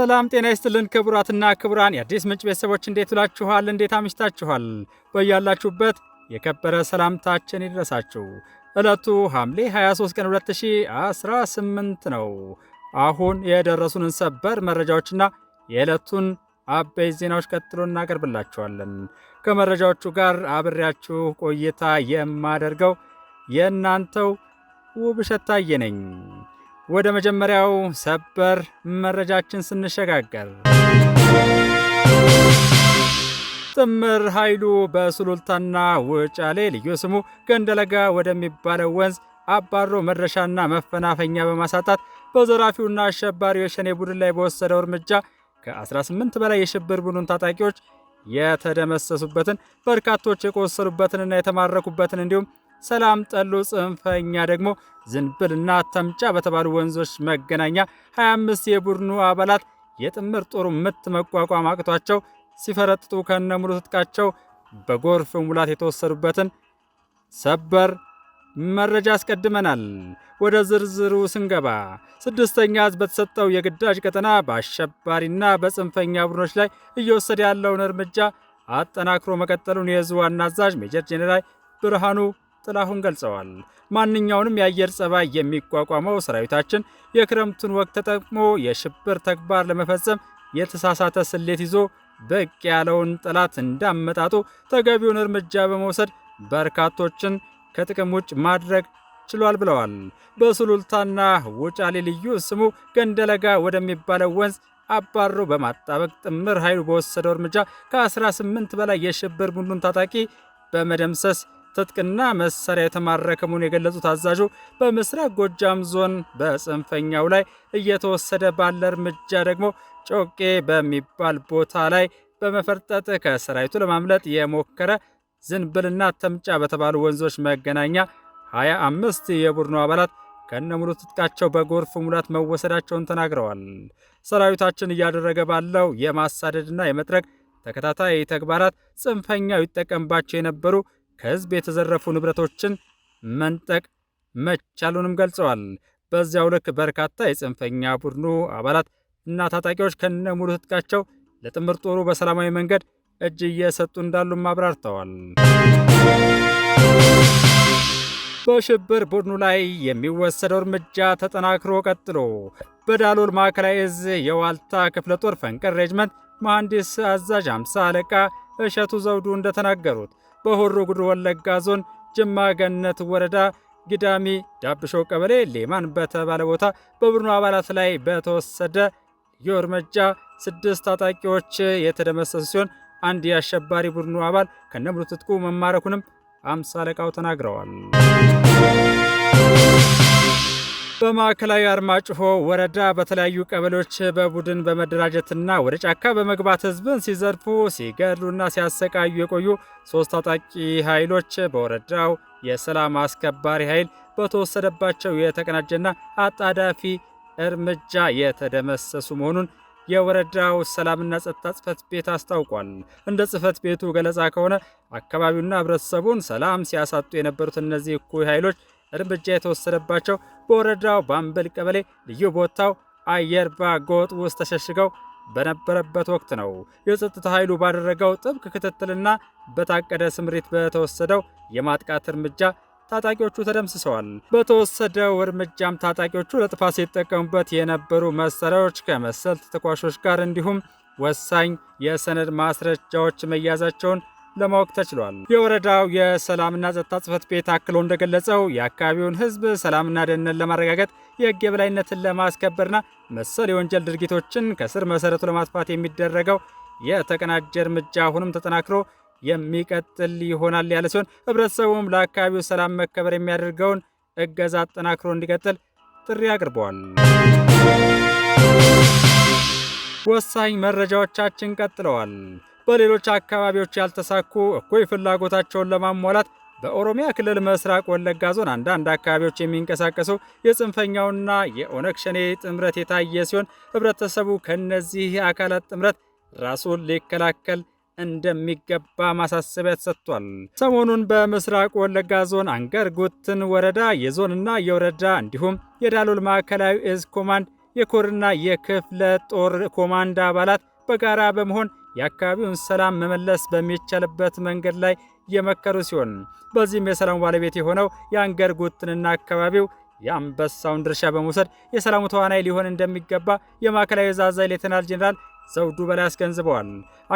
ሰላም ጤና ይስጥልን ክቡራትና ክቡራን የአዲስ ምንጭ ቤተሰቦች እንዴት ውላችኋል? እንዴት አምሽታችኋል? በያላችሁበት የከበረ ሰላምታችን ይድረሳችሁ። ዕለቱ ሐምሌ 23 ቀን 2018 ነው። አሁን የደረሱንን ሰበር መረጃዎችና የዕለቱን አበይት ዜናዎች ቀጥሎ እናቀርብላችኋለን። ከመረጃዎቹ ጋር አብሬያችሁ ቆይታ የማደርገው የእናንተው ውብሸት ታየ ነኝ። ወደ መጀመሪያው ሰበር መረጃችን ስንሸጋገር ጥምር ኃይሉ በሱሉልታና ውጫሌ ልዩ ስሙ ገንደለጋ ወደሚባለው ወንዝ አባሮ መድረሻና መፈናፈኛ በማሳጣት በዘራፊውና አሸባሪው የሸኔ ቡድን ላይ በወሰደው እርምጃ ከ18 በላይ የሽብር ቡድን ታጣቂዎች የተደመሰሱበትን በርካቶች የቆሰሉበትንና የተማረኩበትን እንዲሁም ሰላም ጠሉ ጽንፈኛ ደግሞ ዝንብልና ተምጫ በተባሉ ወንዞች መገናኛ 25 የቡድኑ አባላት የጥምር ጦሩ ምት መቋቋም አቅቷቸው ሲፈረጥጡ ከነሙሉ ትጥቃቸው በጎርፍ ሙላት የተወሰዱበትን ሰበር መረጃ አስቀድመናል። ወደ ዝርዝሩ ስንገባ ስድስተኛ ዕዝ በተሰጠው የግዳጅ ቀጠና በአሸባሪና በጽንፈኛ ቡድኖች ላይ እየወሰደ ያለውን እርምጃ አጠናክሮ መቀጠሉን የዕዙ ዋና አዛዥ ሜጀር ጄኔራል ብርሃኑ ጥላሁን ገልጸዋል። ማንኛውንም የአየር ጸባይ የሚቋቋመው ሰራዊታችን የክረምቱን ወቅት ተጠቅሞ የሽብር ተግባር ለመፈጸም የተሳሳተ ስሌት ይዞ ብቅ ያለውን ጠላት እንዳመጣጡ ተገቢውን እርምጃ በመውሰድ በርካቶችን ከጥቅም ውጭ ማድረግ ችሏል ብለዋል። በሱሉልታና ውጫሌ ልዩ ስሙ ገንደለጋ ወደሚባለው ወንዝ አባሮ በማጣበቅ ጥምር ኃይሉ በወሰደው እርምጃ ከ18 በላይ የሽብር ቡድኑን ታጣቂ በመደምሰስ ትጥቅና መሳሪያ የተማረከ መሆኑን የገለጹት አዛዡ በምስራቅ ጎጃም ዞን በጽንፈኛው ላይ እየተወሰደ ባለ እርምጃ ደግሞ ጮቄ በሚባል ቦታ ላይ በመፈርጠጥ ከሰራዊቱ ለማምለጥ የሞከረ ዝንብልና ተምጫ በተባሉ ወንዞች መገናኛ 25 የቡድኑ አባላት ከነሙሉ ትጥቃቸው በጎርፍ ሙላት መወሰዳቸውን ተናግረዋል። ሰራዊታችን እያደረገ ባለው የማሳደድና የመጥረግ ተከታታይ ተግባራት ጽንፈኛው ይጠቀምባቸው የነበሩ ከህዝብ የተዘረፉ ንብረቶችን መንጠቅ መቻሉንም ገልጸዋል። በዚያው ልክ በርካታ የጽንፈኛ ቡድኑ አባላት እና ታጣቂዎች ከነሙሉ ትጥቃቸው ለጥምር ጦሩ በሰላማዊ መንገድ እጅ እየሰጡ እንዳሉም አብራርተዋል። በሽብር ቡድኑ ላይ የሚወሰደው እርምጃ ተጠናክሮ ቀጥሎ በዳሎል ማዕከላዊ ዕዝ የዋልታ ክፍለ ጦር ፈንቅር ሬጅመንት መሐንዲስ አዛዥ 50 አለቃ እሸቱ ዘውዱ እንደተናገሩት በሆሮ ጉዱሩ ወለጋ ዞን ጅማ ገነት ወረዳ ግዳሚ ዳብሾ ቀበሌ ሌማን በተባለ ቦታ በቡድኑ አባላት ላይ በተወሰደ ልዩ እርምጃ 6 ታጣቂዎች የተደመሰሱ ሲሆን አንድ የአሸባሪ ቡድኑ አባል ከነሙሉ ትጥቁ መማረኩንም 50 አለቃው ተናግረዋል። በማዕከላዊ አርማጭሆ ወረዳ በተለያዩ ቀበሌዎች በቡድን በመደራጀትና ወደ ጫካ በመግባት ህዝብን ሲዘርፉ ሲገድሉና ሲያሰቃዩ የቆዩ 3 ታጣቂ ኃይሎች በወረዳው የሰላም አስከባሪ ኃይል በተወሰደባቸው የተቀናጀና አጣዳፊ እርምጃ የተደመሰሱ መሆኑን የወረዳው ሰላምና ጸጥታ ጽሕፈት ቤት አስታውቋል። እንደ ጽሕፈት ቤቱ ገለጻ ከሆነ አካባቢውና ህብረተሰቡን ሰላም ሲያሳጡ የነበሩት እነዚህ እኩይ ኃይሎች እርምጃ የተወሰደባቸው በወረዳው ባምብል ቀበሌ ልዩ ቦታው አየርባ ጎጥ ውስጥ ተሸሽገው በነበረበት ወቅት ነው። የጸጥታ ኃይሉ ባደረገው ጥብቅ ክትትልና በታቀደ ስምሪት በተወሰደው የማጥቃት እርምጃ ታጣቂዎቹ ተደምስሰዋል። በተወሰደው እርምጃም ታጣቂዎቹ ለጥፋት ሲጠቀሙበት የነበሩ መሳሪያዎች ከመሰል ተተኳሾች ጋር እንዲሁም ወሳኝ የሰነድ ማስረጃዎች መያዛቸውን ለማወቅ ተችሏል። የወረዳው የሰላምና ጸጥታ ጽሕፈት ቤት አክሎ እንደገለጸው የአካባቢውን ህዝብ ሰላምና ደህንነት ለማረጋገጥ የህግ የበላይነትን ለማስከበርና መሰል የወንጀል ድርጊቶችን ከስር መሰረቱ ለማጥፋት የሚደረገው የተቀናጀ እርምጃ አሁንም ተጠናክሮ የሚቀጥል ይሆናል ያለ ሲሆን ህብረተሰቡም ለአካባቢው ሰላም መከበር የሚያደርገውን እገዛ አጠናክሮ እንዲቀጥል ጥሪ አቅርበዋል። ወሳኝ መረጃዎቻችን ቀጥለዋል። በሌሎች አካባቢዎች ያልተሳኩ እኩይ ፍላጎታቸውን ለማሟላት በኦሮሚያ ክልል ምስራቅ ወለጋ ዞን አንዳንድ አካባቢዎች የሚንቀሳቀሱ የጽንፈኛውና የኦነግ ሸኔ ጥምረት የታየ ሲሆን ህብረተሰቡ ከነዚህ አካላት ጥምረት ራሱን ሊከላከል እንደሚገባ ማሳሰቢያ ተሰጥቷል። ሰሞኑን በምስራቅ ወለጋ ዞን አንገር ጉትን ወረዳ የዞንና የወረዳ እንዲሁም የዳሎል ማዕከላዊ ዕዝ ኮማንድ የኮርና የክፍለ ጦር ኮማንድ አባላት በጋራ በመሆን የአካባቢውን ሰላም መመለስ በሚቻልበት መንገድ ላይ የመከሩ ሲሆን በዚህም የሰላሙ ባለቤት የሆነው የአንገር ጉትንና አካባቢው የአንበሳውን ድርሻ በመውሰድ የሰላሙ ተዋናይ ሊሆን እንደሚገባ የማዕከላዊ ዕዝ አዛዥ ሌተናል ጄኔራል ዘውዱ በላይ አስገንዝበዋል።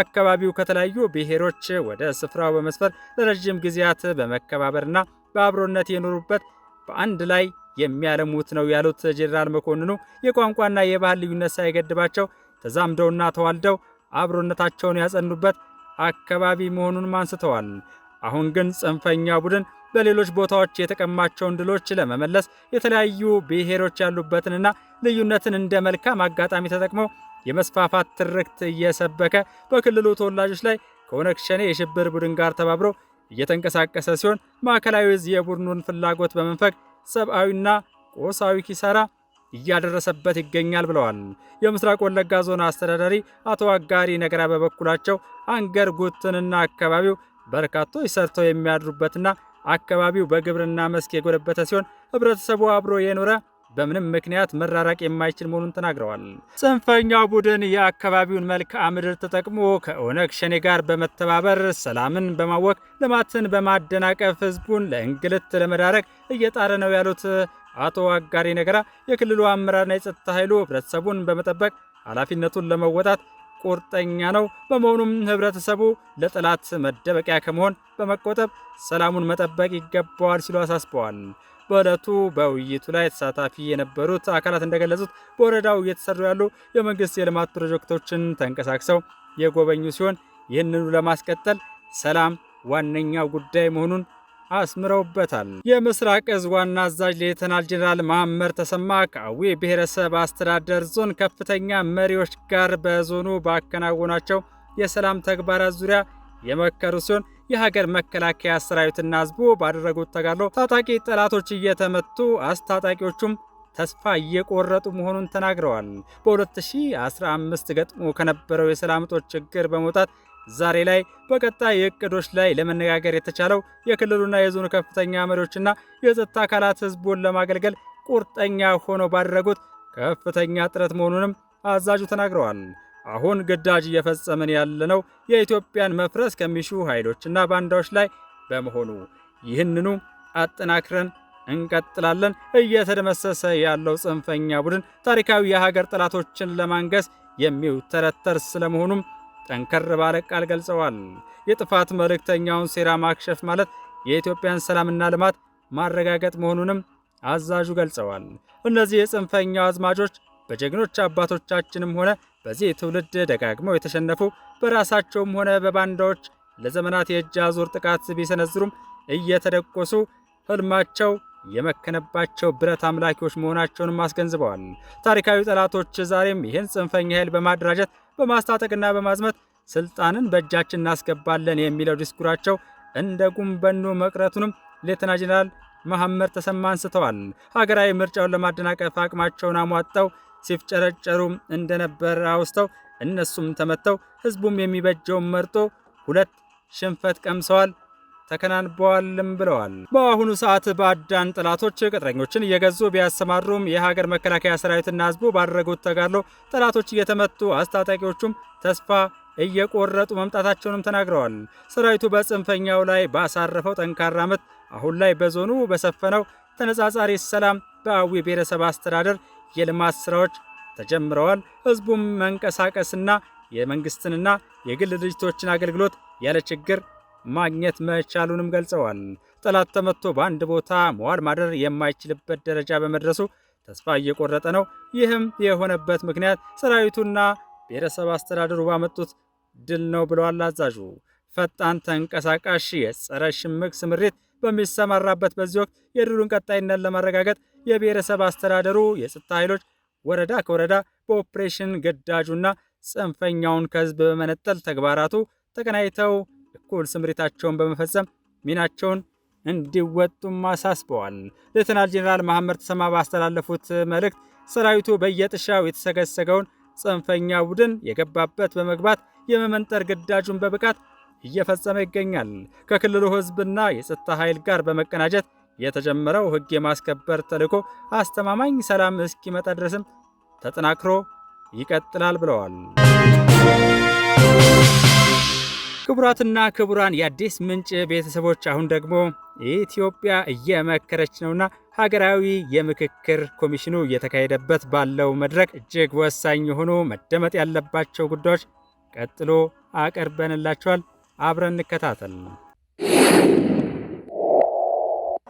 አካባቢው ከተለያዩ ብሔሮች ወደ ስፍራው በመስፈር ለረጅም ጊዜያት በመከባበርና በአብሮነት የኖሩበት በአንድ ላይ የሚያለሙት ነው ያሉት ጄኔራል መኮንኑ የቋንቋና የባህል ልዩነት ሳይገድባቸው ተዛምደውና ተዋልደው አብሮነታቸውን ያጸኑበት አካባቢ መሆኑንም አንስተዋል። አሁን ግን ጽንፈኛ ቡድን በሌሎች ቦታዎች የተቀማቸውን ድሎች ለመመለስ የተለያዩ ብሔሮች ያሉበትንና ልዩነትን እንደ መልካም አጋጣሚ ተጠቅመው የመስፋፋት ትርክት እየሰበከ በክልሉ ተወላጆች ላይ ከኦነግ ሸኔ የሽብር ቡድን ጋር ተባብሮ እየተንቀሳቀሰ ሲሆን ማዕከላዊ ዕዝ የቡድኑን ፍላጎት በመንፈግ ሰብአዊና ቁሳዊ ኪሳራ እያደረሰበት ይገኛል ብለዋል። የምስራቅ ወለጋ ዞን አስተዳዳሪ አቶ አጋሪ ነገራ በበኩላቸው አንገር ጉትንና አካባቢው በርካቶች ሰርተው የሚያድሩበትና አካባቢው በግብርና መስክ የጎለበተ ሲሆን ህብረተሰቡ አብሮ የኖረ በምንም ምክንያት መራራቅ የማይችል መሆኑን ተናግረዋል። ጽንፈኛው ቡድን የአካባቢውን መልክዓ ምድር ተጠቅሞ ከኦነግ ሸኔ ጋር በመተባበር ሰላምን በማወክ ልማትን በማደናቀፍ ህዝቡን ለእንግልት ለመዳረግ እየጣረ ነው ያሉት አቶ አጋሪ ነገራ የክልሉ አመራርና የጸጥታ ኃይሉ ህብረተሰቡን በመጠበቅ ኃላፊነቱን ለመወጣት ቁርጠኛ ነው። በመሆኑም ህብረተሰቡ ለጠላት መደበቂያ ከመሆን በመቆጠብ ሰላሙን መጠበቅ ይገባዋል ሲሉ አሳስበዋል። በዕለቱ በውይይቱ ላይ ተሳታፊ የነበሩት አካላት እንደገለጹት በወረዳው እየተሰሩ ያሉ የመንግስት የልማት ፕሮጀክቶችን ተንቀሳቅሰው የጎበኙ ሲሆን ይህንኑ ለማስቀጠል ሰላም ዋነኛው ጉዳይ መሆኑን አስምረውበታል። የምስራቅ ዕዝ ዋና አዛዥ ሌተናል ጄኔራል መሐመድ ተሰማ ከአዊ ብሔረሰብ አስተዳደር ዞን ከፍተኛ መሪዎች ጋር በዞኑ ባከናወኗቸው የሰላም ተግባራት ዙሪያ የመከሩ ሲሆን የሀገር መከላከያ ሰራዊትና ህዝቡ ባደረጉት ተጋድሎ ታጣቂ ጠላቶች እየተመቱ አስታጣቂዎቹም ተስፋ እየቆረጡ መሆኑን ተናግረዋል። በ2015 ገጥሞ ከነበረው የሰላም እጦት ችግር በመውጣት ዛሬ ላይ በቀጣይ እቅዶች ላይ ለመነጋገር የተቻለው የክልሉና የዞኑ ከፍተኛ መሪዎችና የጸጥታ አካላት ህዝቡን ለማገልገል ቁርጠኛ ሆነው ባደረጉት ከፍተኛ ጥረት መሆኑንም አዛዡ ተናግረዋል። አሁን ግዳጅ እየፈጸምን ያለነው የኢትዮጵያን መፍረስ ከሚሹ ኃይሎችና ባንዳዎች ላይ በመሆኑ ይህንኑ አጠናክረን እንቀጥላለን። እየተደመሰሰ ያለው ጽንፈኛ ቡድን ታሪካዊ የሀገር ጠላቶችን ለማንገስ የሚውተረተር ስለመሆኑም ጠንከር ባለ ቃል ገልጸዋል። የጥፋት መልእክተኛውን ሴራ ማክሸፍ ማለት የኢትዮጵያን ሰላምና ልማት ማረጋገጥ መሆኑንም አዛዡ ገልጸዋል። እነዚህ የጽንፈኛው አዝማቾች በጀግኖች አባቶቻችንም ሆነ በዚህ ትውልድ ደጋግመው የተሸነፉ በራሳቸውም ሆነ በባንዳዎች ለዘመናት የእጅ አዙር ጥቃት ቢሰነዝሩም እየተደቆሱ ህልማቸው የመከነባቸው ብረት አምላኪዎች መሆናቸውንም አስገንዝበዋል። ታሪካዊ ጠላቶች ዛሬም ይህን ጽንፈኛ ኃይል በማደራጀት በማስታጠቅና በማዝመት ስልጣንን በእጃችን እናስገባለን የሚለው ዲስኩራቸው እንደ ጉንበኑ መቅረቱንም ሌተና ጄኔራል መሐመድ ተሰማ አንስተዋል። ሀገራዊ ምርጫውን ለማደናቀፍ አቅማቸውን አሟጠው ሲፍጨረጨሩ እንደነበር አውስተው እነሱም ተመተው ህዝቡም የሚበጀውን መርጦ ሁለት ሽንፈት ቀምሰዋል ተከናንበዋልም ብለዋል። በአሁኑ ሰዓት ባዕዳን ጠላቶች ቅጥረኞችን እየገዙ ቢያሰማሩም የሀገር መከላከያ ሰራዊትና ህዝቡ ባደረጉት ተጋድሎ ጠላቶች እየተመቱ አስታጣቂዎቹም ተስፋ እየቆረጡ መምጣታቸውንም ተናግረዋል። ሰራዊቱ በጽንፈኛው ላይ ባሳረፈው ጠንካራ ምት አሁን ላይ በዞኑ በሰፈነው ተነጻጻሪ ሰላም በአዊ ብሔረሰብ አስተዳደር የልማት ስራዎች ተጀምረዋል። ህዝቡም መንቀሳቀስና የመንግስትንና የግል ድርጅቶችን አገልግሎት ያለ ችግር ማግኘት መቻሉንም ገልጸዋል። ጠላት ተመቶ በአንድ ቦታ መዋል ማደር የማይችልበት ደረጃ በመድረሱ ተስፋ እየቆረጠ ነው። ይህም የሆነበት ምክንያት ሰራዊቱና ብሔረሰብ አስተዳደሩ ባመጡት ድል ነው ብለዋል አዛዡ። ፈጣን ተንቀሳቃሽ የጸረ ሽምቅ ስምሪት በሚሰማራበት በዚህ ወቅት የድሉን ቀጣይነት ለማረጋገጥ የብሔረሰብ አስተዳደሩ የጸጥታ ኃይሎች ወረዳ ከወረዳ በኦፕሬሽን ግዳጁና ጽንፈኛውን ከህዝብ በመነጠል ተግባራቱ ተቀናይተው እኩል ስምሪታቸውን በመፈጸም ሚናቸውን እንዲወጡም አሳስበዋል። ሌተናል ጄኔራል መሐመድ ተሰማ ባስተላለፉት መልእክት ሰራዊቱ በየጥሻው የተሰገሰገውን ጽንፈኛ ቡድን የገባበት በመግባት የመመንጠር ግዳጁን በብቃት እየፈጸመ ይገኛል። ከክልሉ ህዝብና የጸጥታ ኃይል ጋር በመቀናጀት የተጀመረው ህግ የማስከበር ተልዕኮ አስተማማኝ ሰላም እስኪመጣ ድረስም ተጠናክሮ ይቀጥላል ብለዋል። ክቡራትና ክቡራን የአዲስ ምንጭ ቤተሰቦች አሁን ደግሞ ኢትዮጵያ እየመከረች ነውና ሀገራዊ የምክክር ኮሚሽኑ እየተካሄደበት ባለው መድረክ እጅግ ወሳኝ የሆኑ መደመጥ ያለባቸው ጉዳዮች ቀጥሎ አቀርበንላችኋል። አብረን እንከታተል።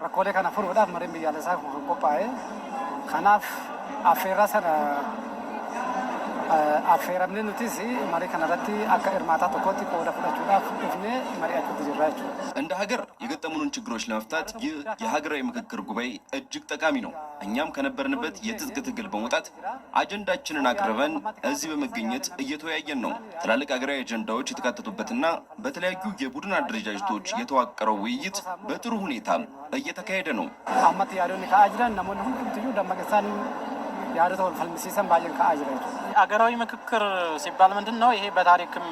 ረኮሌ ከናፈር ወዳፍ መረም ያለሳ ቆጳዬ ከናፍ አፌራ ሰነ አፌራምነ ኑቲሲ ማሪ ከናራቲ አካ እርማታ ተቆቲ ቆዳ ፍላቹዳፍ እፍኔ ማሪያቹ ተጀራቹ እንደ ሀገር የገጠሙንን ችግሮች ለመፍታት ይህ የሀገራዊ ምክክር ጉባኤ እጅግ ጠቃሚ ነው። እኛም ከነበርንበት የትጥቅ ትግል በመውጣት አጀንዳችንን አቅርበን እዚህ በመገኘት እየተወያየን ነው። ትላልቅ ሀገራዊ አጀንዳዎች የተካተቱበትና በተለያዩ የቡድን አደረጃጀቶች የተዋቀረው ውይይት በጥሩ ሁኔታ እየተካሄደ ነው። አማት ያዶኒ ከአጅራን ነሞን ሁሉም ትዩ ደማገሳን ያደተው ፈልምሲሰን ባየን ከአጅራን አገራዊ ምክክር ሲባል ምንድነው? ይሄ በታሪክም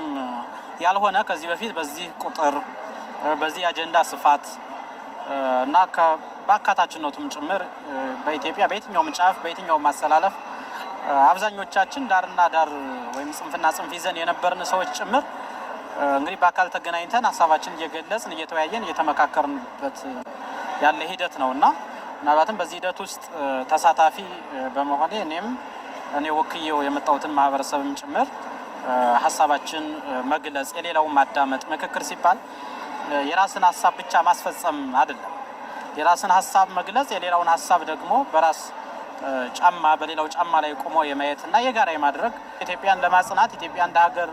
ያልሆነ ከዚህ በፊት በዚህ ቁጥር በዚህ አጀንዳ ስፋት እና በአካታችነቱም ጭምር በኢትዮጵያ በየትኛውም ጫፍ በየትኛውም ማስተላለፍ አብዛኞቻችን ዳርና ዳር ወይም ጽንፍና ጽንፍ ይዘን የነበርን ሰዎች ጭምር እንግዲህ በአካል ተገናኝተን ሀሳባችን እየገለጽን እየተወያየን እየተመካከርንበት ያለ ሂደት ነውና ምናልባትም በዚህ ሂደት ውስጥ ተሳታፊ በመሆኔ እኔ ወክዬው የመጣሁትን ማህበረሰብም ጭምር ሀሳባችን መግለጽ የሌላውን ማዳመጥ ምክክር ሲባል የራስን ሀሳብ ብቻ ማስፈጸም አይደለም። የራስን ሀሳብ መግለጽ የሌላውን ሀሳብ ደግሞ በራስ ጫማ በሌላው ጫማ ላይ ቆሞ የማየትና የጋራ የማድረግ ኢትዮጵያን ለማጽናት ኢትዮጵያ እንደ ሀገር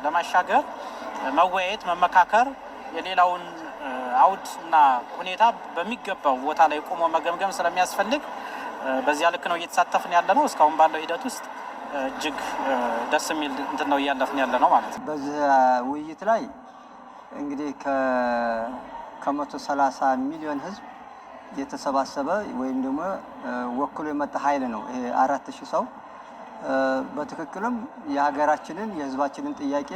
ለማሻገር መወያየት መመካከር የሌላውን አውድ እና ሁኔታ በሚገባው ቦታ ላይ ቆሞ መገምገም ስለሚያስፈልግ በዚያ ልክ ነው እየተሳተፍን ያለ ነው። እስካሁን ባለው ሂደት ውስጥ እጅግ ደስ የሚል እንትን ነው እያለፍን ያለ ነው ማለት ነው። በዚህ ውይይት ላይ እንግዲህ ከ130 ሚሊዮን ህዝብ የተሰባሰበ ወይም ደግሞ ወክሎ የመጣ ኃይል ነው። ይሄ 4000 ሰው በትክክልም የሀገራችንን የህዝባችንን ጥያቄ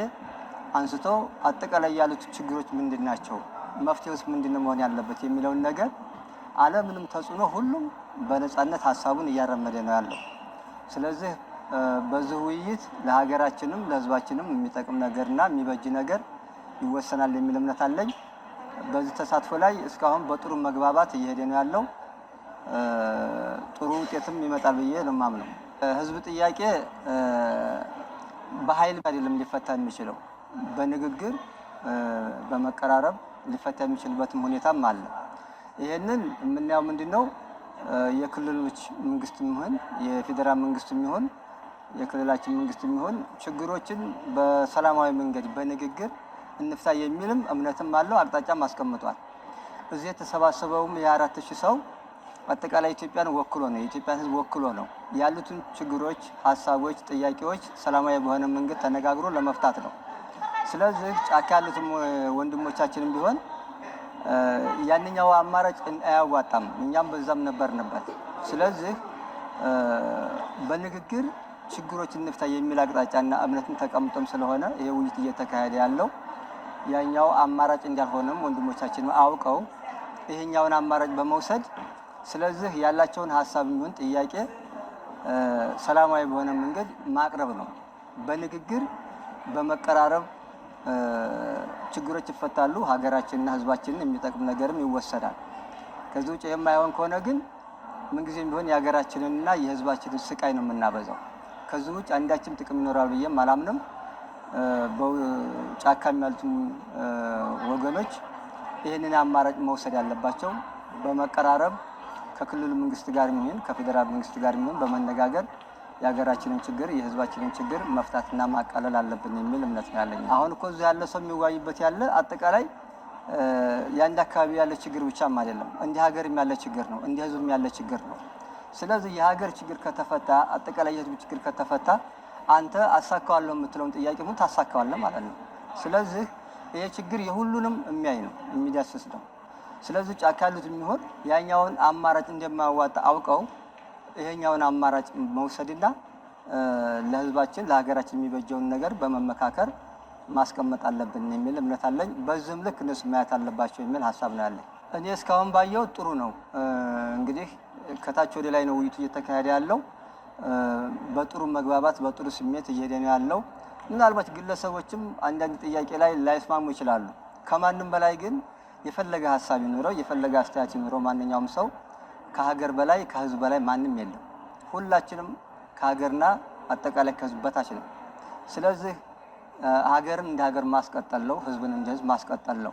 አንስቶ አጠቃላይ ያሉት ችግሮች ምንድናቸው፣ መፍትሄውስ ምንድነው መሆን ያለበት የሚለውን ነገር አለምንም ተጽዕኖ ሁሉም በነጻነት ሀሳቡን እያረመደ ነው ያለው። ስለዚህ በዚህ ውይይት ለሀገራችንም ለህዝባችንም የሚጠቅም ነገርና የሚበጅ ነገር ይወሰናል የሚል እምነት አለኝ። በዚህ ተሳትፎ ላይ እስካሁን በጥሩ መግባባት እየሄደ ነው ያለው። ጥሩ ውጤትም ይመጣል ብዬ ነው የማምነው። ህዝብ ጥያቄ በኃይል አይደለም ሊፈታ የሚችለው፣ በንግግር በመቀራረብ ሊፈታ የሚችልበትም ሁኔታም አለ። ይሄንን የምናየው ምንድነው? የክልሎች መንግስትም ይሁን የፌደራል መንግስትም ይሁን የክልላችን መንግስትም ይሁን ችግሮችን በሰላማዊ መንገድ በንግግር እንፍታ የሚልም እምነትም አለው፣ አቅጣጫም አስቀምጧል። እዚህ የተሰባሰበውም የ4000 ሰው አጠቃላይ ኢትዮጵያን ወክሎ ነው፣ የኢትዮጵያን ህዝብ ወክሎ ነው። ያሉትን ችግሮች፣ ሀሳቦች፣ ጥያቄዎች ሰላማዊ በሆነ መንገድ ተነጋግሮ ለመፍታት ነው። ስለዚህ ጫካ ያሉትም ወንድሞቻችንም ቢሆን ያንኛው አማራጭ አያዋጣም፣ እኛም በዛም ነበርንበት። ስለዚህ በንግግር ችግሮች እንፍታ የሚል አቅጣጫና እምነትም ተቀምጦም ስለሆነ ይሄ ውይይት እየተካሄደ ያለው ያኛው አማራጭ እንዳልሆነም ወንድሞቻችን አውቀው ይሄኛውን አማራጭ በመውሰድ ስለዚህ ያላቸውን ሀሳብ ይሁን ጥያቄ ሰላማዊ በሆነ መንገድ ማቅረብ ነው። በንግግር በመቀራረብ ችግሮች ይፈታሉ፣ ሀገራችንና ህዝባችንን የሚጠቅም ነገርም ይወሰዳል። ከዚህ ውጭ የማይሆን ከሆነ ግን ምንጊዜም ቢሆን የሀገራችንንና የህዝባችንን ስቃይ ነው የምናበዛው። ከዚህ ውጭ አንዳችም ጥቅም ይኖራል ብዬም አላምንም። በጫካ ያሉትም ወገኖች ይህንን አማራጭ መውሰድ ያለባቸው በመቀራረብ ከክልሉ መንግስት ጋር ይሁን ከፌደራል መንግስት ጋር ይሁን በመነጋገር የሀገራችንን ችግር የህዝባችንን ችግር መፍታትና ማቃለል አለብን የሚል እምነት ነው ያለኝ። አሁን እኮ እዚህ ያለ ሰው የሚወያይበት ያለ አጠቃላይ የአንድ አካባቢ ያለ ችግር ብቻም አይደለም፣ እንደ ሀገርም ያለ ችግር ነው፣ እንደ ህዝብም ያለ ችግር ነው። ስለዚህ የሀገር ችግር ከተፈታ አጠቃላይ የህዝብ ችግር ከተፈታ አንተ አሳካዋለሁ የምትለውን ጥያቄ ሁሉ ታሳካዋለህ ማለት ነው። ስለዚህ ይሄ ችግር የሁሉንም የሚያይ ነው፣ የሚዳስስ ነው። ስለዚህ ጫካ ያሉት የሚሆን ያኛውን አማራጭ እንደማያዋጣ አውቀው ይሄኛውን አማራጭ መውሰድና ለህዝባችን ለሀገራችን የሚበጀውን ነገር በመመካከር ማስቀመጥ አለብን የሚል እምነት አለኝ። በዚህም ልክ እነሱ ማየት አለባቸው የሚል ሀሳብ ነው ያለኝ። እኔ እስካሁን ባየው ጥሩ ነው። እንግዲህ ከታች ወደ ላይ ነው ውይይቱ እየተካሄደ ያለው። በጥሩ መግባባት በጥሩ ስሜት እየሄደ ነው ያለው። ምናልባት ግለሰቦችም አንዳንድ ጥያቄ ላይ ላይስማሙ ይችላሉ። ከማንም በላይ ግን የፈለገ ሀሳብ ይኖረው የፈለገ አስተያየት ይኖረው ማንኛውም ሰው ከሀገር በላይ ከህዝብ በላይ ማንም የለም። ሁላችንም ከሀገርና አጠቃላይ ከህዝብ በታች ነው። ስለዚህ ሀገርን እንደ ሀገር ማስቀጠል ነው፣ ህዝብን እንደ ህዝብ ማስቀጠል ነው።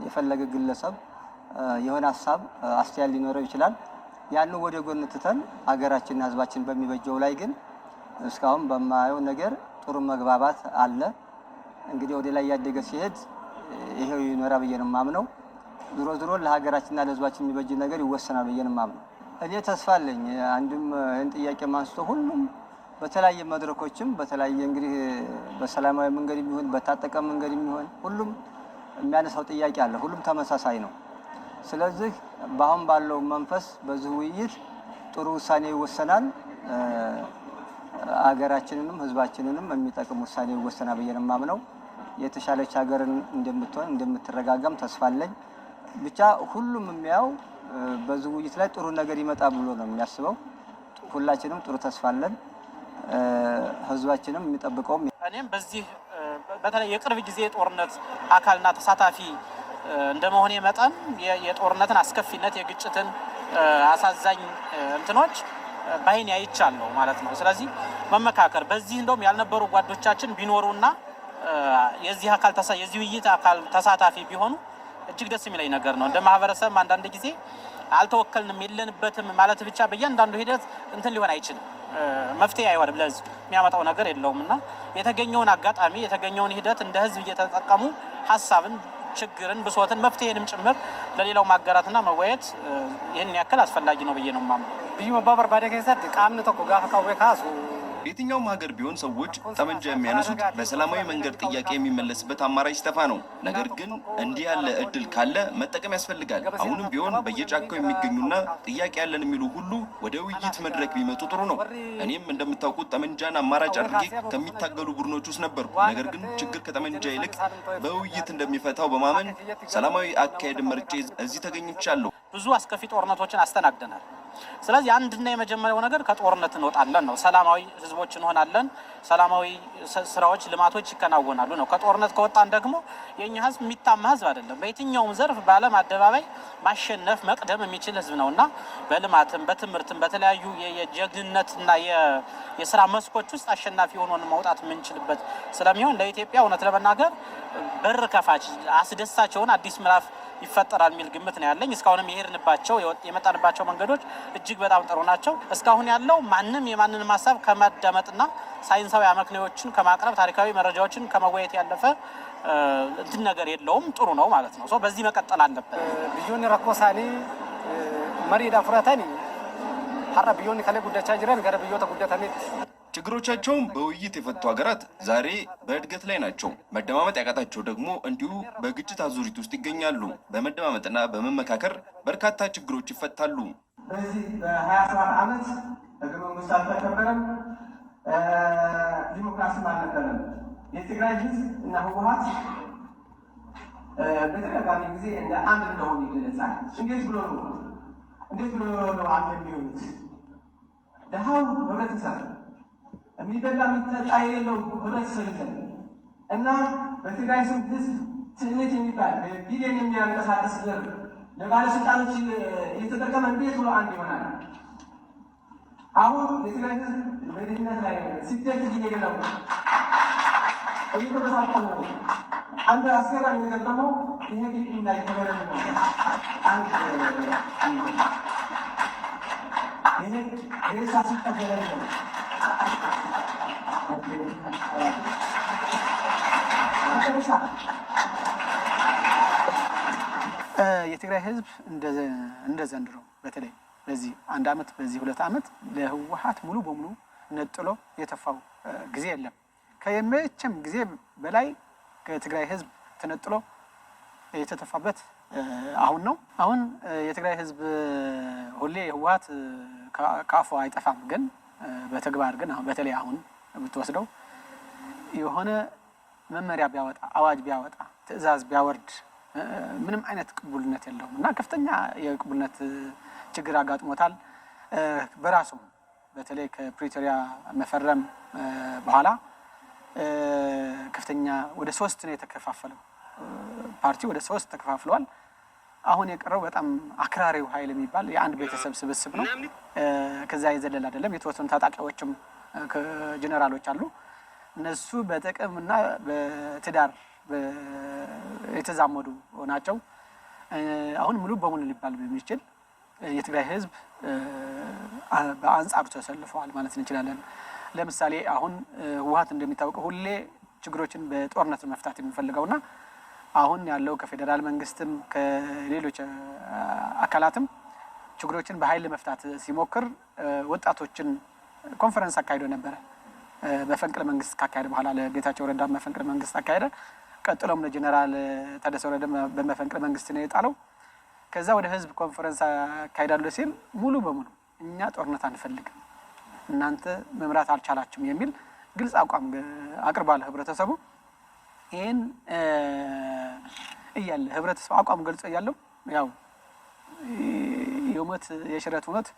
የፈለገ ግለሰብ የሆነ ሀሳብ አስተያየት ሊኖረው ይችላል። ያን ወደ ጎን ትተን ሀገራችንና ህዝባችን በሚበጀው ላይ ግን እስካሁን በማየው ነገር ጥሩ መግባባት አለ። እንግዲህ ወደ ላይ ያደገ ሲሄድ ይሄው ይኖራ ብዬ ነው የማምነው። ዞሮ ዞሮ ለሀገራችንና ለህዝባችን የሚበጅ ነገር ይወሰናል ብዬ ነው የማምነው። እኔ ተስፋ አለኝ። አንድም ይህን ጥያቄ ማንስቶ ሁሉም በተለያየ መድረኮችም በተለያየ እንግዲህ በሰላማዊ መንገድ የሚሆን በታጠቀ መንገድ የሚሆን ሁሉም የሚያነሳው ጥያቄ አለ። ሁሉም ተመሳሳይ ነው። ስለዚህ በአሁን ባለው መንፈስ በዚህ ውይይት ጥሩ ውሳኔ ይወሰናል። ሀገራችንንም ህዝባችንንም የሚጠቅም ውሳኔ ይወሰናል ብዬ ነው የማምነው። የተሻለች ሀገርን እንደምትሆን እንደምትረጋጋም ተስፋ አለኝ። ብቻ ሁሉም የሚያው በዚህ ውይይት ላይ ጥሩ ነገር ይመጣ ብሎ ነው የሚያስበው። ሁላችንም ጥሩ ተስፋ አለን። ህዝባችንም የሚጠብቀውም እኔም በዚህ በተለይ የቅርብ ጊዜ ጦርነት አካልና ተሳታፊ እንደመሆኔ መጠን የጦርነትን አስከፊነት የግጭትን አሳዛኝ እንትኖች ባይን ያይቻለሁ ማለት ነው። ስለዚህ መመካከር በዚህ እንደውም ያልነበሩ ጓዶቻችን ቢኖሩና የዚህ ውይይት አካል ተሳታፊ ቢሆኑ እጅግ ደስ የሚለኝ ነገር ነው። እንደ ማህበረሰብ አንዳንድ ጊዜ አልተወከልንም የለንበትም ማለት ብቻ በእያንዳንዱ ሂደት እንትን ሊሆን አይችልም፣ መፍትሄ አይሆንም፣ ለህዝብ የሚያመጣው ነገር የለውም እና የተገኘውን አጋጣሚ የተገኘውን ሂደት እንደ ህዝብ እየተጠቀሙ ሀሳብን፣ ችግርን፣ ብሶትን፣ መፍትሄንም ጭምር ለሌላው ማጋራትና መወያየት ይህን ያክል አስፈላጊ ነው ብዬ ነው የማምነው። ብዩ መባበር ባደገሰት ቃምን ተቆ ጋር ካወይ ካሱ በየትኛውም ሀገር ቢሆን ሰዎች ጠመንጃ የሚያነሱት በሰላማዊ መንገድ ጥያቄ የሚመለስበት አማራጭ ሲጠፋ ነው። ነገር ግን እንዲህ ያለ እድል ካለ መጠቀም ያስፈልጋል። አሁንም ቢሆን በየጫካው የሚገኙና ጥያቄ ያለን የሚሉ ሁሉ ወደ ውይይት መድረክ ቢመጡ ጥሩ ነው። እኔም እንደምታውቁት ጠመንጃን አማራጭ አድርጌ ከሚታገሉ ቡድኖች ውስጥ ነበርኩ። ነገር ግን ችግር ከጠመንጃ ይልቅ በውይይት እንደሚፈታው በማመን ሰላማዊ አካሄድ መርጬ እዚህ ተገኝቻለሁ። ብዙ አስከፊ ጦርነቶችን አስተናግደናል። ስለዚህ አንድና የመጀመሪያው ነገር ከጦርነት እንወጣለን ነው። ሰላማዊ ህዝቦች እንሆናለን። ሰላማዊ ስራዎች፣ ልማቶች ይከናወናሉ ነው። ከጦርነት ከወጣን ደግሞ የኛ ህዝብ የሚታማ ህዝብ አይደለም። በየትኛውም ዘርፍ በዓለም አደባባይ ማሸነፍ መቅደም የሚችል ህዝብ ነው እና በልማትም በትምህርትም በተለያዩ የጀግንነትና የስራ መስኮች ውስጥ አሸናፊ ሆኖን መውጣት የምንችልበት ስለሚሆን ለኢትዮጵያ እውነት ለመናገር በር ከፋች አስደሳቸውን አዲስ ምዕራፍ ይፈጠራል የሚል ግምት ነው ያለኝ። እስካሁንም የሄድንባቸው የመጣንባቸው መንገዶች እጅግ በጣም ጥሩ ናቸው። እስካሁን ያለው ማንም የማንንም ሀሳብ ከማዳመጥና ሳይንሳዊ አመክንዮዎችን ከማቅረብ ታሪካዊ መረጃዎችን ከመወያየት ያለፈ እንትን ነገር የለውም። ጥሩ ነው ማለት ነው። በዚህ መቀጠል አለበት። ብዩን ረኮሳኒ መሪዳ ፍረተኒ ሀራ ብዩን ከለ ጉዳቻ ጅረን ገረ ብዮተ ጉዳተኔት ችግሮቻቸውን በውይይት የፈቱ ሀገራት ዛሬ በእድገት ላይ ናቸው። መደማመጥ ያቃታቸው ደግሞ እንዲሁ በግጭት አዙሪት ውስጥ ይገኛሉ። በመደማመጥና በመመካከር በርካታ ችግሮች ይፈታሉ። በዚህ በ27 ዓመት ህገ መንግስት አልተከበረም፣ ዲሞክራሲም አልነበረም። የትግራይ ህዝብ እና ህወሓት በተደጋጋሚ ጊዜ እንደ አንድ እንደሆኑ ይገለጻል። እንዴት ብሎ ነው አንድ የሚሆኑት? ደሃው ህብረተሰብ የሚበላ የሚጠጣ የሌለው ህብረተሰብ ይዘን እና በትግራይ ህዝብ ትዕነት የሚባል ቢሊዮን የሚያንቀሳቀስ ብር ለባለስልጣኖች እየተጠቀመ እንዴት ብሎ አንድ ይሆናል? አሁን የትግራይ ህዝብ በድህነት ላይ ስደት እየሄደ ነው፣ እየተበሳቆለ ነው። አንድ አስገራሚ ነገር ደግሞ ይሄ ግቢ ላይ ተበረድ ነው። ይሄ ሬሳ ሲቀበለ ነው። የትግራይ ህዝብ እንደ ዘንድሮ በተለይ በዚህ አንድ አመት በዚህ 2 አመት ለህወሓት ሙሉ በሙሉ ነጥሎ የተፋው ጊዜ የለም። ከየመቼም ጊዜ በላይ ከትግራይ ህዝብ ተነጥሎ የተተፋበት አሁን ነው። አሁን የትግራይ ህዝብ ሁሌ ህወሓት ካፉ አይጠፋም፣ ግን በተግባር ግን በተለይ አሁን ብትወስደው የሆነ መመሪያ ቢያወጣ አዋጅ ቢያወጣ ትዕዛዝ ቢያወርድ ምንም አይነት ቅቡልነት የለውም እና ከፍተኛ የቅቡልነት ችግር አጋጥሞታል። በራሱ በተለይ ከፕሪቶሪያ መፈረም በኋላ ከፍተኛ ወደ 3 ነው የተከፋፈለው። ፓርቲ ወደ 3 ተከፋፍሏል። አሁን የቀረው በጣም አክራሪው ኃይል የሚባል የአንድ ቤተሰብ ስብስብ ነው። ከዛ የዘለል አይደለም። የተወሰኑ ታጣቂዎችም ጀነራሎች አሉ። እነሱ በጥቅምና በትዳር የተዛመዱ ናቸው። አሁን ሙሉ በሙሉ ሊባል በሚችል የትግራይ ህዝብ በአንጻሩ ተሰልፈዋል ማለት እንችላለን። ለምሳሌ አሁን ህወሓት እንደሚታወቀው ሁሌ ችግሮችን በጦርነት መፍታት የሚፈልገውና አሁን ያለው ከፌዴራል መንግስትም ከሌሎች አካላትም ችግሮችን በኃይል መፍታት ሲሞክር ወጣቶችን ኮንፈረንስ አካሂዶ ነበረ። መፈንቅለ መንግስት ካካሄደ በኋላ ለጌታቸው ረዳ መፈንቅለ መንግስት አካሄደ። ቀጥሎም ለጀነራል ታደሰ ወረደ በመፈንቅለ መንግስት ነው የጣለው። ከዛ ወደ ህዝብ ኮንፈረንስ አካሂዳሉ ሲል ሙሉ በሙሉ እኛ ጦርነት አንፈልግም፣ እናንተ መምራት አልቻላችሁም የሚል ግልጽ አቋም አቅርቧል ህብረተሰቡ። ይህን እያለ ህብረተሰቡ አቋም ገልጾ እያለው ያው የሞት የሽረት እውነት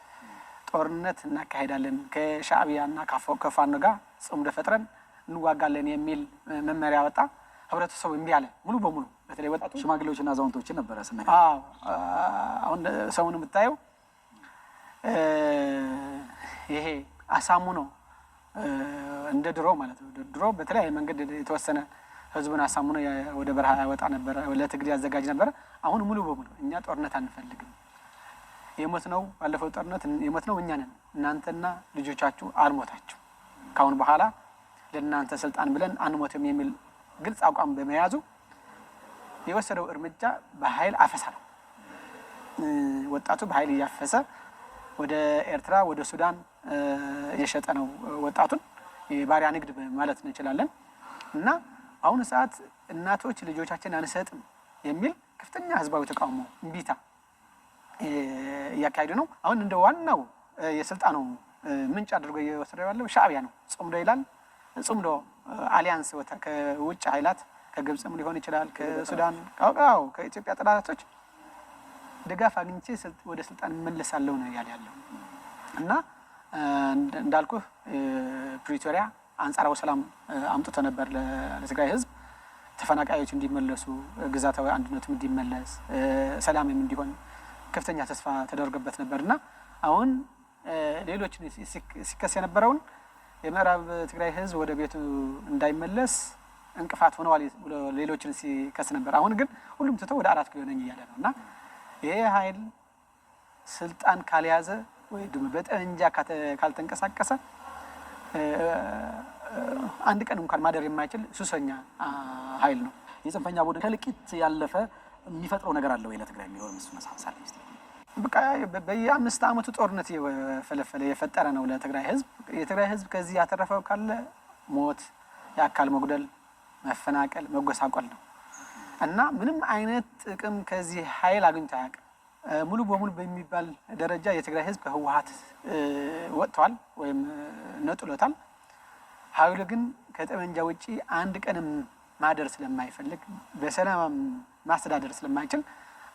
ጦርነት እናካሄዳለን ከሻዕቢያና ከፋኖ ጋር ጽምዶ ፈጥረን እንዋጋለን የሚል መመሪያ ወጣ። ህብረተሰቡ እምቢ አለ ሙሉ በሙሉ። በተለይ ወጣቱ ሽማግሌዎችና አዛውንቶችን ነበረ ስናይ አሁን ሰውን የምታየው ይሄ አሳምኖ እንደ ድሮ ማለት ነው። ድሮ በተለያየ መንገድ የተወሰነ ህዝቡን አሳምኖ ወደ በረሃ ያወጣ ነበረ፣ ለትግል ያዘጋጅ ነበረ። አሁን ሙሉ በሙሉ እኛ ጦርነት አንፈልግም፣ የሞት ነው ባለፈው ጦርነት የሞት ነው እኛ ነን፣ እናንተና ልጆቻችሁ አልሞታችሁ፣ ካሁን በኋላ ለእናንተ ስልጣን ብለን አንሞትም የሚል ግልጽ አቋም በመያዙ የወሰደው እርምጃ በኃይል አፈሳ ነው። ወጣቱ በኃይል እያፈሰ ወደ ኤርትራ ወደ ሱዳን የሸጠ ነው ወጣቱን፣ የባሪያ ንግድ ማለት እንችላለን። እና አሁን ሰዓት እናቶች ልጆቻችን አንሰጥም የሚል ከፍተኛ ህዝባዊ ተቃውሞ እምቢታ እያካሄዱ ነው። አሁን እንደ ዋናው የስልጣኑ ምንጭ አድርጎ እየወሰደው ያለው ሻዕቢያ ነው። ጽምዶ ይላል። ጽምዶ አሊያንስ ከውጭ ኃይላት ከግብፅም ሊሆን ይችላል፣ ከሱዳን ከኢትዮጵያ ጠላቶች ድጋፍ አግኝቼ ወደ ስልጣን እመለሳለሁ ነው እያለ ያለው። እና እንዳልኩህ ፕሪቶሪያ አንጻራዊ ሰላም አምጥቶ ነበር ለትግራይ ህዝብ። ተፈናቃዮች እንዲመለሱ፣ ግዛታዊ አንድነቱም እንዲመለስ፣ ሰላምም እንዲሆን ከፍተኛ ተስፋ ተደርጎበት ነበርና አሁን ሌሎችን ሲከስ የነበረውን የምዕራብ ትግራይ ህዝብ ወደ ቤቱ እንዳይመለስ እንቅፋት ሆነዋል ብሎ ሌሎችን ሲከስ ነበር። አሁን ግን ሁሉም ትተው ወደ 4 ኪሎ ነኝ እያለ ነው። እና ይሄ ኃይል ስልጣን ካልያዘ ወይ ደግሞ በጠንጃ ካልተንቀሳቀሰ አንድ ቀን እንኳን ማደር የማይችል ሱሰኛ ኃይል ነው። የጽንፈኛ ቡድን ከልቂት ያለፈ የሚፈጥረው ነገር አለ ወይ ለትግራይ የሚሆን እሱ መሳሳል ነው። በቃ በየ5 ዓመቱ ጦርነት የፈለፈለ የፈጠረ ነው ለትግራይ ህዝብ። የትግራይ ህዝብ ከዚህ ያተረፈው ካለ ሞት፣ የአካል መጉደል፣ መፈናቀል፣ መጎሳቆል ነው እና ምንም አይነት ጥቅም ከዚህ ኃይል አግኝቶ አያውቅም። ሙሉ በሙሉ በሚባል ደረጃ የትግራይ ህዝብ ከህወሓት ወጥቷል ወይም ነጥሎታል። ኃይሉ ግን ከጠመንጃ ውጪ አንድ ቀንም ማደር ስለማይፈልግ በሰላም ማስተዳደር ስለማይችል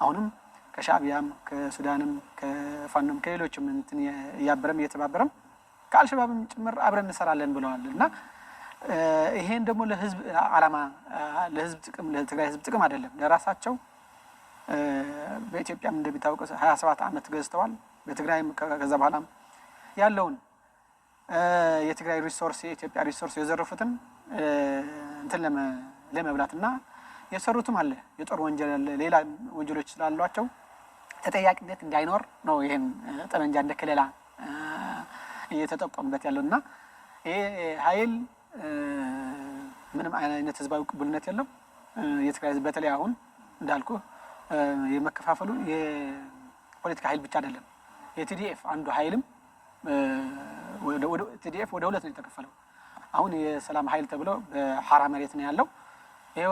አሁንም ከሻዕቢያም ከሱዳንም ከፋኖም ከሌሎችም እንትን እያበረም እየተባበረም ከአልሸባብም ጭምር አብረን እንሰራለን ብለዋል። እና ይሄን ደግሞ ለህዝብ ዓላማ ለህዝብ ጥቅም ለትግራይ ህዝብ ጥቅም አይደለም፣ ለራሳቸው በኢትዮጵያም እንደሚታወቀው 27 ዓመት ገዝተዋል። በትግራይም ከዛ በኋላም ያለውን የትግራይ ሪሶርስ የኢትዮጵያ ሪሶርስ የዘረፉትን እንትን ለመብላትና የሰሩትም አለ የጦር ወንጀል አለ፣ ሌላ ወንጀሎች ስላሏቸው ተጠያቂነት እንዳይኖር ነው ይሄን ጠመንጃ እንደ ከለላ እየተጠቀሙበት ያለውና ይሄ ኃይል ምንም አይነት ህዝባዊ ቅቡልነት የለም። የትግራይ ህዝብ በተለይ አሁን እንዳልኩ የመከፋፈሉ የፖለቲካ ኃይል ብቻ አይደለም። የቲዲኤፍ አንዱ ኃይልም ቲዲኤፍ ወደ 2 ነው የተከፈለው። አሁን የሰላም ኃይል ተብሎ በሐራ መሬት ነው ያለው። ይሄ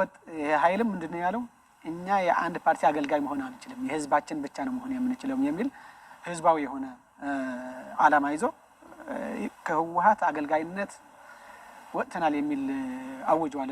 ኃይልም ምንድነው ያለው? እኛ የአንድ ፓርቲ አገልጋይ መሆን አንችልም፣ የህዝባችን ብቻ ነው መሆን የምንችለው የሚል ህዝባዊ የሆነ ዓላማ ይዞ ከህወሓት አገልጋይነት ወጥተናል የሚል አውጇል።